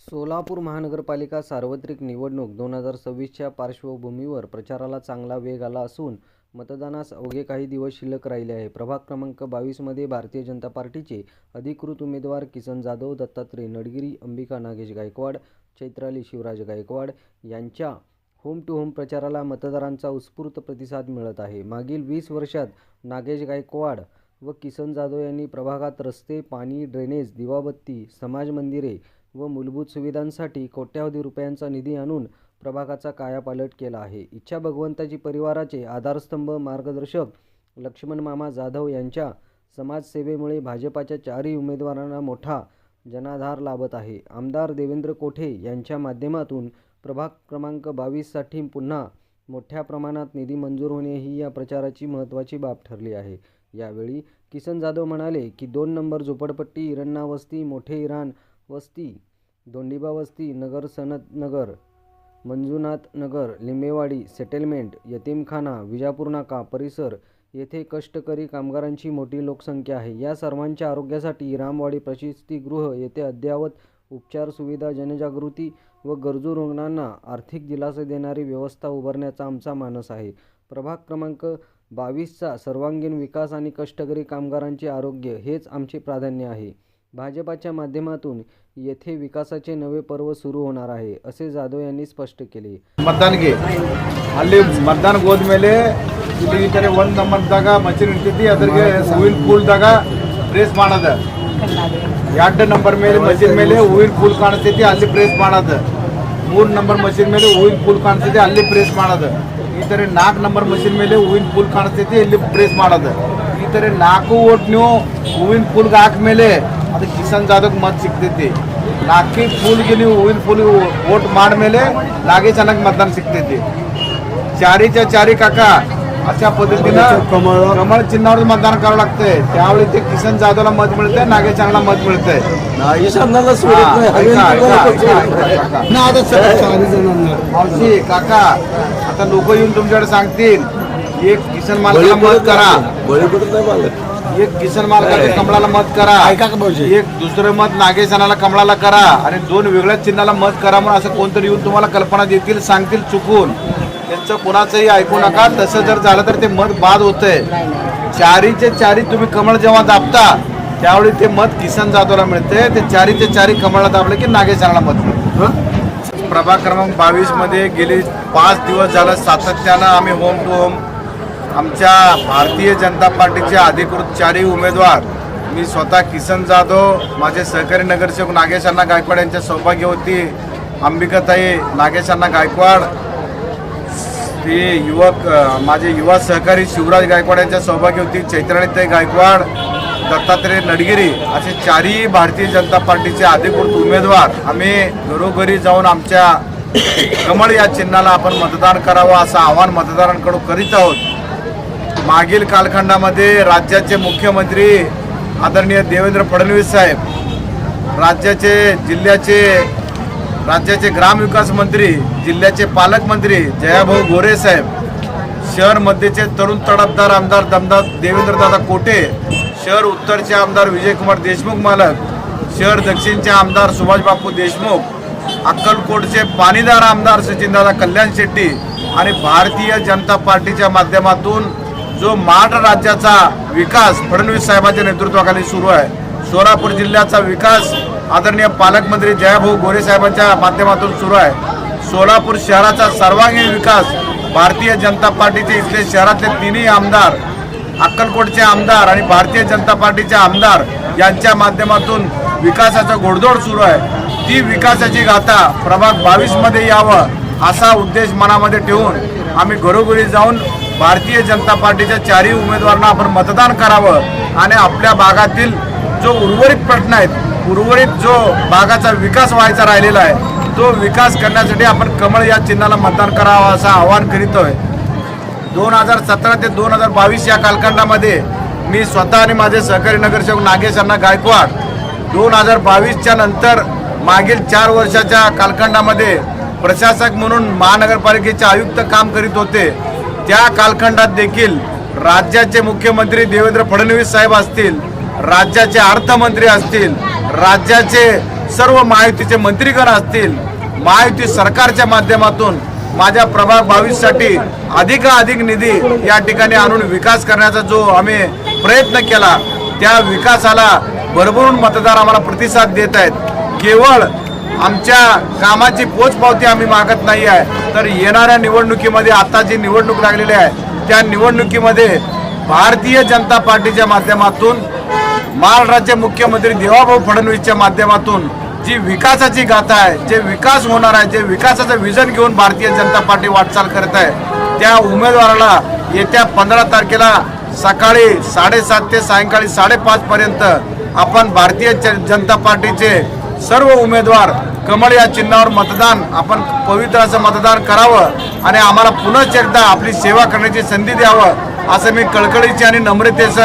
सोलापूर महानगरपालिका सार्वत्रिक निवडणूक 2026च्या पार्श्वभूमीवर प्रचाराला चांगला वेग आला असून मतदानास अवघे काही दिवस शिल्लक राहिले आहे। प्रभाग क्रमांक 22 मध्ये भारतीय जनता पार्टीचे अधिकृत उमेदवार किसन जाधव, दत्तात्रय नडगिरी, अंबिका नागेश गायकवाड, चैत्राली शिवराज गायकवाड यांच्या होम टू होम प्रचाराला मतदारांचा उत्स्फूर्त प्रतिसाद मिळत आहे। मागील 20 वर्षात नागेश गायकवाड व किसन जाधव यांनी प्रभागात रस्ते, पाणी, ड्रेनेज, दिवाबत्ती, समाज मंदिरे व मूलभूत सुविधांसाठी कोट्यावधी रुपयांचा निधी आणून प्रभागाचा कायापालट केला आहे। इच्छा भगवंताची परिवाराचे आधारस्तंभ मार्गदर्शक लक्ष्मण मामा जाधव यांच्या समाजसेवेमुळे भाजपाच्या चारही उमेदवारांना मोठा जनाधार लाभत आहे। आमदार देवेंद्र कोठे यांच्या माध्यमातून प्रभाग क्रमांक 22 साठी पुन्हा मोठ्या प्रमाणात निधी मंजूर होणे ही या प्रचाराची महत्त्वाची बाब ठरली आहे। यावेळी किसन जाधव म्हणाले की 2 नंबर झोपडपट्टी, इरण्णा वस्ती, मोठे इराण वस्ती, दोंडीबा वस्ती, नगर सनत नगर, मंजुनाथ नगर, लिंबेवाडी सेटलमेंट, यतीमखाना, विजापूर नाका परिसर येथे कष्टकरी कामगारांची मोठी लोकसंख्या आहे। या सर्वांच्या आरोग्यासाठी रामवाडी प्रसूतिगृह येथे अद्ययावत उपचार सुविधा, जनजागृती व गरजू रुग्णांना आर्थिक दिलासा देणारी व्यवस्था उभारण्याचा आमचा मानस आहे। प्रभाग क्रमांक 22चा सर्वांगीण विकास आणि कष्टकरी कामगारांचे आरोग्य हेच आमचे प्राधान्य आहे। भाजपाच्या माध्यमातून येथे विकासाचे नवे पर्व सुरू होणार आहे, असे जाधव यांनी स्पष्ट केले। मतदानಗೆ ಅಲ್ಲಿ मतदान ಹೋದ್ಮೇಲೆ ಇಲ್ಲಿ ಈ ತರ 1 ನಂಬರ್ದಾಗ ಮಷಿನ್ ಇರ್ತೈತಿ, ಅದರಿಗೆ ಹೂವಿನ ಫೂಲ್ದಾಗ ಪ್ರೆಸ್ ಮಾಡೋದು, 2 ನಂಬರ್ ಮೇಲೆ ಮಷಿನ್ ಮೇಲೆ ಹೂವಿನ ಫೂಲ್ ಕಾಣಿಸ್ತೈತಿ ಅಲ್ಲಿ ಪ್ರೆಸ್ ಮಾಡೋದು, 3 ನಂಬರ್ ಮಷಿನ್ ಮೇಲೆ ಹೂವಿನ ಫೂಲ್ ಕಾಣಿಸ್ತೈತಿ ಅಲ್ಲಿ ಪ್ರೆಸ್ ಮಾಡೋದು, ಈ ತರ 4 ನಂಬರ್ ಮಷಿನ್ ಮೇಲೆ ಹೂವಿನ ಫೂಲ್ ಕಾಣಿಸ್ತೈತಿ ಇಲ್ಲಿ ಪ್ರೆಸ್ ಮಾಡೋದು, ಈ ತರ 4 ವೋಟ್ ನೀವು ಹೂವಿನ ಫೂಲ್ಗೆ ಹಾಕ್ಮೇಲೆ ಅದು ಕಿಸನ್ ಜಾಧವ್ಗೆ ಮತ ಸಿಗ್ತೈತಿ। 4 फूलಗೆ ನೀವು ಹೂವಿನ फूल वोट ಮಾಡಿದ್ಮೇಲೆ नागेश अण्णांना मतदान ಸಿಗ್ತೈತಿ। चारीच्या चारी काका अशा पद्धतीने कमळ चिन्हावर मतदान करावं लागतंय, त्यावेळी ते किसन जाधवला मत मिळतंय, नागेश अण्णांना मत मिळतंय। नागेश अण्णांना मावशी काका आता लोक येऊन तुमच्याकडे सांगतील एक किसन मालकाला मत करा, एक किसन मालकाला कमळाला मत करा, एक दुसरं मत नागेश अण्णाला कमळाला करा आणि 2 वेगळ्या चिन्हाला मत करा म्हणून असं कोणतरी येऊन तुम्हाला कल्पना देतील, सांगतील चुकून। त्यांचं कोणाचंही ऐकू नका, तसं जर झालं तर ते मत बाद होतंय। चारीचे चारी तुम्ही कमळ जेव्हा दाबता त्यावेळी ते मत किसन जाधवला मिळते, ते चारीचे चारी कमळला दाबले की नागेश अण्णाला मत मिळतं। प्रभाग क्रमांक 22 मध्ये गेली 5 दिवस झालं सातत्यानं आम्ही होम टू होम आमच्या भारतीय जनता पार्टीचे अधिकृत 4ही उमेदवार, मी स्वतः किसन जाधव, माझे सहकारी नगरसेवक नागेश अण्णा गायकवाड यांच्या सौभाग्यवती अंबिकाताई नागेश अण्णा गायकवाड, ते युवक माझे युवा सहकारी शिवराज गायकवाड यांच्या सौभाग्यवती चैत्रालीताई गायकवाड, दत्तात्रय नडगिरी असे 4ही भारतीय जनता पार्टीचे अधिकृत उमेदवार आम्ही घरोघरी जाऊन आमच्या कमळ या चिन्हाला आपण मतदान करावं असं आवाहन मतदारांकडून करीत आहोत। मागील कालखंडामध्ये राज्याचे मुख्यमंत्री आदरणीय देवेंद्र फडणवीस साहेब, राज्याचे ग्रामविकास मंत्री, जिल्ह्याचे पालकमंत्री जयाभाऊ गोरे साहेब, शहर मध्यचे तरुण तडफदार आमदार दमदार देवेंद्रदादा कोठे, शहर उत्तरचे आमदार विजयकुमार देशमुख मालक, शहर दक्षिणचे आमदार सुभाष बापू देशमुख, अक्कलकोटचे पाणीदार आमदार सचिनदादा कल्याण शेट्टी आणि भारतीय जनता पार्टीच्या माध्यमातून जो महाराष्ट्र राज्याचा विकास फडणवीस साहेबांच्या नेतृत्वाखाली सुरू आहे, सोलापूर जिल्ह्याचा विकास आदरणीय पालकमंत्री जयाभाऊ गोरे साहेबांच्या माध्यमातून सुरू आहे, सोलापूर शहराचा सर्वांगीण विकास भारतीय जनता पार्टीचे इथले शहरातले 3ही आमदार, अक्कलकोटचे आमदार आणि भारतीय जनता पार्टीचे आमदार यांच्या माध्यमातून विकासाचा घोडदौड सुरू आहे। ती विकासाची गाथा प्रभाग 22 मध्ये यावं असा उद्देश मनामध्ये ठेवून आम्ही घरोघरी जाऊन भारतीय जनता पार्टीच्या 4ही उमेदवारांना आपण मतदान करावं आणि आपल्या भागातील जो उर्वरित प्रश्न आहेत, उर्वरित जो भागाचा विकास व्हायचा राहिलेला आहे, तो विकास करण्यासाठी आपण कमळ या चिन्हाला मतदान करावं असं आवाहन करीतोय। 2017 ते 2022 या कालखंडामध्ये मी स्वतः आणि माझे सहकारी नगरसेवक नागेश अण्णा गायकवाड 2022च्या नंतर मागील 4 वर्षाच्या कालखंडामध्ये प्रशासक म्हणून महानगरपालिकेचे आयुक्त काम करीत होते। त्या कालखंडात देखील राज्याचे मुख्यमंत्री देवेंद्र फडणवीस साहेब असतील, राज्याचे अर्थमंत्री असतील, राज्याचे सर्व महायुतीचे मंत्रीगण असतील, महायुती सरकारच्या माध्यमातून माझ्या प्रभाग 22 साठी अधिकाधिक निधी या ठिकाणी आणून विकास करण्याचा जो आम्ही प्रयत्न केला, त्या विकासाला भरभरून मतदार आम्हाला प्रतिसाद देत आहेत. केवळ आमच्या कामाची पोचपावती आम्ही मागत नाही आहे, तर येणाऱ्या निवडणुकीमध्ये आता जी निवडणूक लागलेली आहे त्या निवडणुकीमध्ये भारतीय जनता पार्टीच्या माध्यमातून, महाराष्ट्राचे मुख्यमंत्री देवाभाऊ फडणवीसच्या माध्यमातून जी विकासाची गाथा आहे, जे विकास होणार आहे, जे विकासाचं विजन घेऊन भारतीय जनता पार्टी वाटचाल करत आहे, त्या उमेदवाराला येत्या 15 तारखेला सकाळी 7:30 ते सायंकाळी 5:30 पर्यंत आपण भारतीय जनता पार्टीचे सर्व उमेदवार कमळ या चिन्हावर मतदान, आपण पवित्र असं मतदान करावं आणि आम्हाला पुन्हा एकदा आपली सेवा करण्याची संधी द्यावं असं मी कळकळीचे आणि नम्रतेचं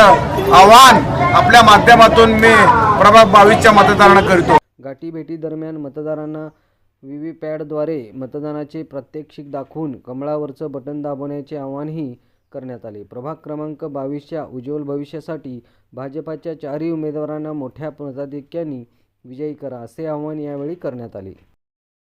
आवाहन आपल्या माध्यमातून मी प्रभाग 22च्या मतदारांना करतो. गाठीभेटी दरम्यान मतदारांना व्हीव्हीपॅटद्वारे मतदानाचे प्रात्यक्षिक दाखवून कमळावरचं बटन दाबवण्याचे आवाहनही करण्यात आले. प्रभाग क्रमांक 22च्या उज्ज्वल भविष्यासाठी भाजपाच्या 4ही उमेदवारांना मोठ्या मताधिक्याने विजयी करा असे आवाहन यावेळी करण्यात आले.